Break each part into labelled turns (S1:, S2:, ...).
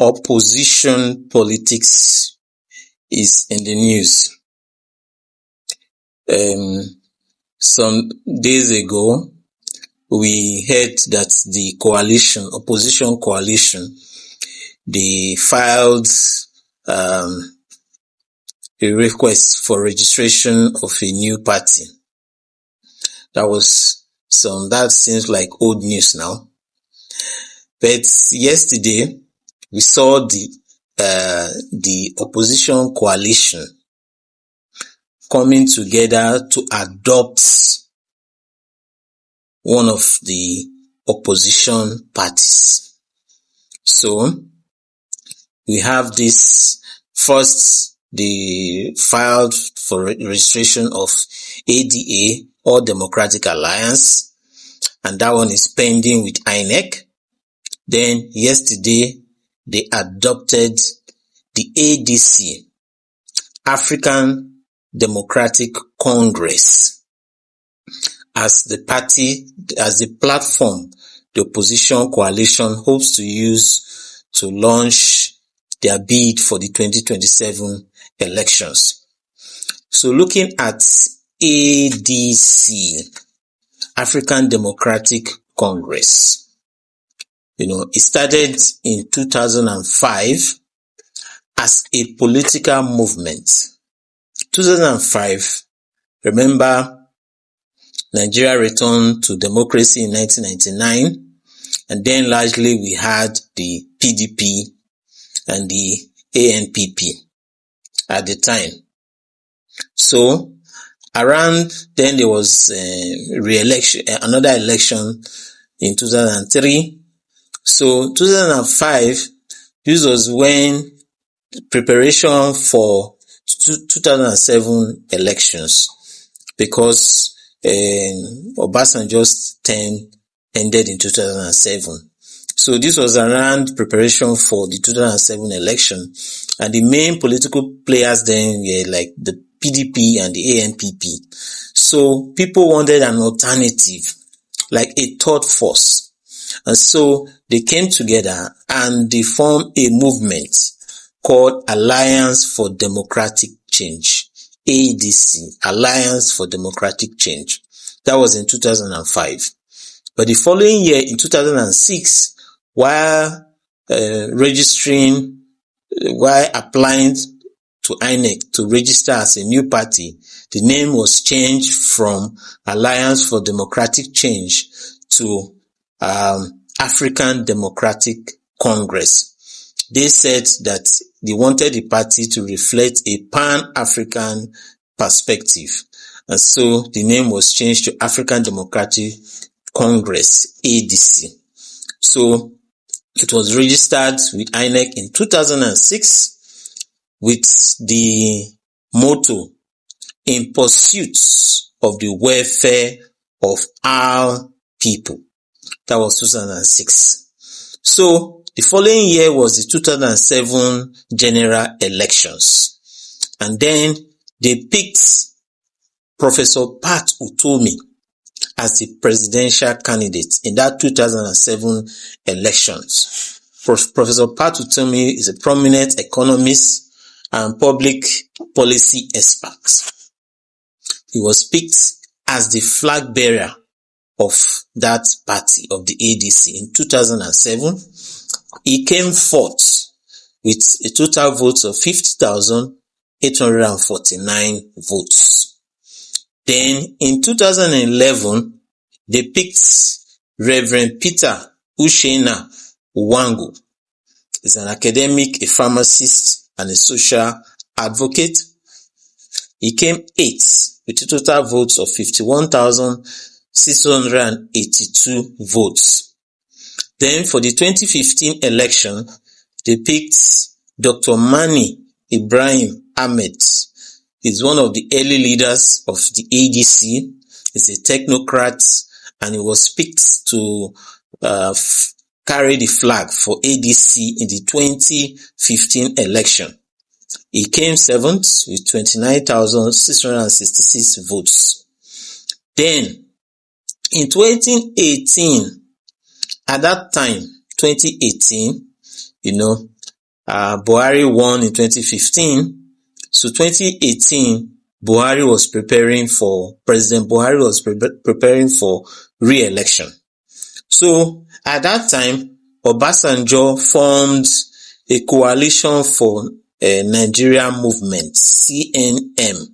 S1: opposition politics is in the news. Some days ago, we heard that the opposition coalition, they filed a request for registration of a new party. That seems like old news now. But yesterday, we saw the opposition coalition coming together to adopt one of the opposition parties. So, we have this first, they filed for registration of ADA, or Democratic Alliance, and that one is pending with INEC. Then yesterday, they adopted the ADC, African Democratic Congress, as the platform the opposition coalition hopes to use to launch their bid for the 2027 elections. So looking at ADC, African Democratic Congress, it started in 2005 as a political movement. 2005, remember, Nigeria returned to democracy in 1999, and then largely we had the PDP and the ANPP at the time. So, around then there was another election in 2003. So 2005, this was when preparation for 2007 elections, because Obasanjo's term ended in 2007. So this was around preparation for the 2007 election, and the main political players then were like the PDP and the ANPP. So people wanted an alternative, like a third force. And so they came together and they formed a movement called Alliance for Democratic Change, ADC, Alliance for Democratic Change. That was in 2005. But the following year, in 2006, while applying to INEC to register as a new party, the name was changed from Alliance for Democratic Change to African Democratic Congress. They said that they wanted the party to reflect a pan-African perspective, and so the name was changed to African Democratic Congress, ADC. So it was registered with INEC in 2006 with the motto, "In pursuit of the welfare of our people." That was 2006. So the following year was the 2007 general elections. And then they picked Professor Pat Utomi as the presidential candidate in that 2007 elections. Professor Pat Utomi is a prominent economist and public policy expert. He was picked as the flag bearer of that party, of the ADC, in 2007. He came forth with a total vote of 50,849 votes. Then in 2011, they picked Reverend Peter Ushena Uwangu. He's an academic, a pharmacist, and a social advocate. He came 8th with a total votes of 51,682 votes. Then for the 2015 election, they picked Dr. Mani Ibrahim Ahmed. He's one of the early leaders of the ADC. He's a technocrat, and he was picked to carry the flag for ADC in the 2015 election. He came 7th with 29,666 votes. Then, in 2018, at that time, 2018, Buhari won in 2015. So 2018, President Buhari was preparing for re-election. So at that time, Obasanjo formed a coalition for Nigeria Movement, CNM,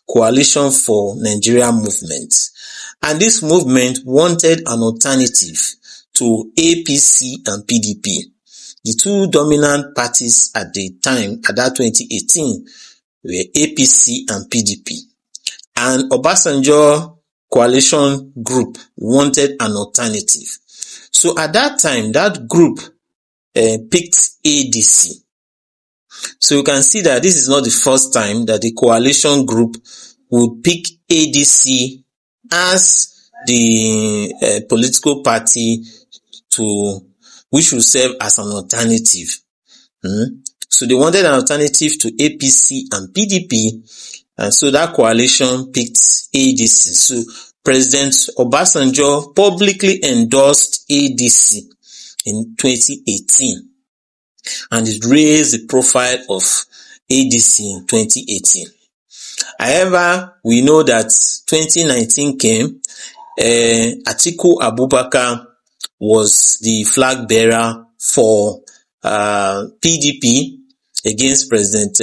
S1: Coalition for Nigeria Movement. And this movement wanted an alternative to APC and PDP. The two dominant parties at the time, at that 2018, were APC and PDP. And Obasanjo coalition group wanted an alternative. So at that time, that group picked ADC. So you can see that this is not the first time that the coalition group would pick ADC as the political party which will serve as an alternative. So they wanted an alternative to APC and PDP, and so that coalition picked ADC. So President Obasanjo publicly endorsed ADC in 2018, and it raised the profile of ADC in 2018. However, we know that 2019 came. Atiku Abubakar was the flag bearer for PDP against President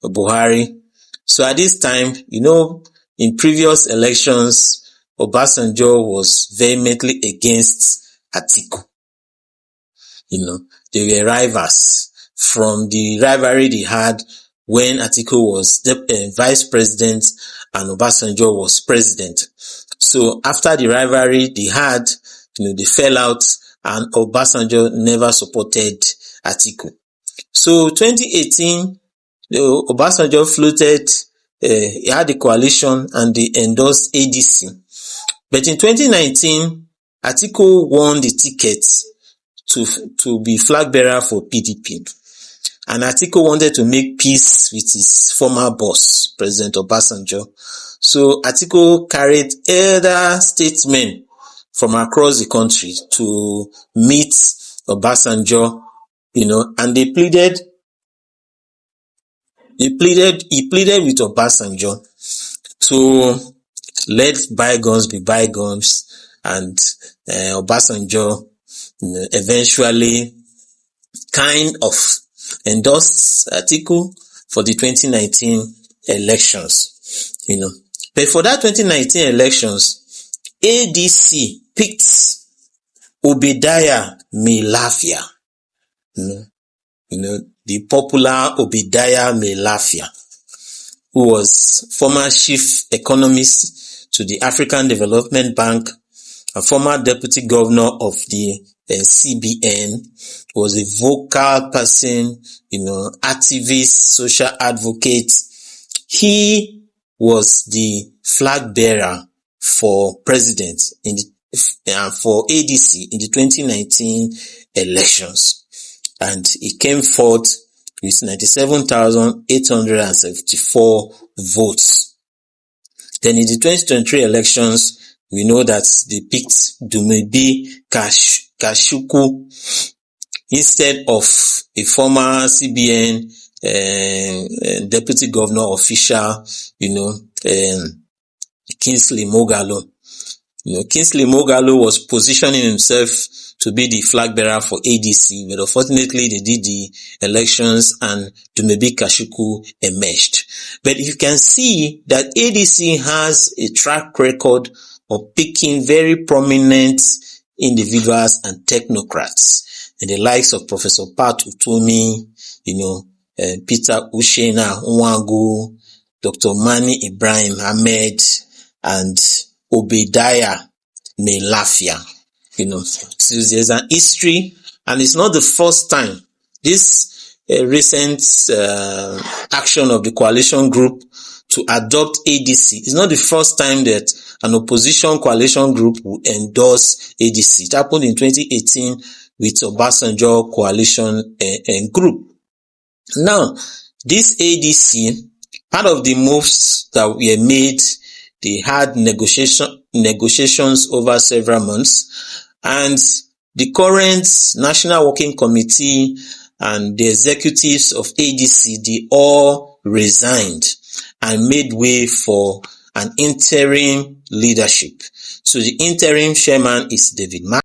S1: Buhari. So at this time, in previous elections, Obasanjo was vehemently against Atiku. They were rivals from the rivalry they had when Atiku was vice president and Obasanjo was president. So after the rivalry they had, they fell out, and Obasanjo never supported Atiku. So 2018, Obasanjo floated, he had a coalition and they endorsed ADC. But in 2019, Atiku won the ticket to be flag bearer for PDP. And Atiku wanted to make peace with his former boss, President Obasanjo. So Atiku carried elder statesmen from across the country to meet Obasanjo, and he pleaded with Obasanjo to let bygones be bygones, and Obasanjo eventually kind of endorsed Atiku for the 2019 elections, But for that 2019 elections, ADC picked Obadiah Mailafia, the popular Obadiah Mailafia, who was former chief economist to the African Development Bank, a former deputy governor of the CBN, was a vocal person, activist, social advocate. He was the flag bearer for president for ADC in the 2019 elections, and he came forth with 97,874 votes. Then in the 2023 elections, we know that they picked Dumebi Kashukwu instead of a former CBN deputy governor official, Kingsley Moghalu. Kingsley Moghalu was positioning himself to be the flag bearer for ADC, but unfortunately they did the elections and Dumebi Kashukwu emerged. But you can see that ADC has a track record of picking very prominent individuals and technocrats, and the likes of Professor Pat Utomi, Peter Ushena Nwagu, Dr. Mani Ibrahim Ahmed, and Obadiah Mailafia. So there's an history, and it's not the first time. This recent action of the coalition group to adopt ADC, it's not the first time that an opposition coalition group will endorse ADC. It happened in 2018 with Obasanjo coalition group. Now, this ADC, part of the moves that were made, they had negotiations over several months, and the current National Working Committee and the executives of ADC, they all resigned and made way for an interim leadership. So the interim chairman is David Mark.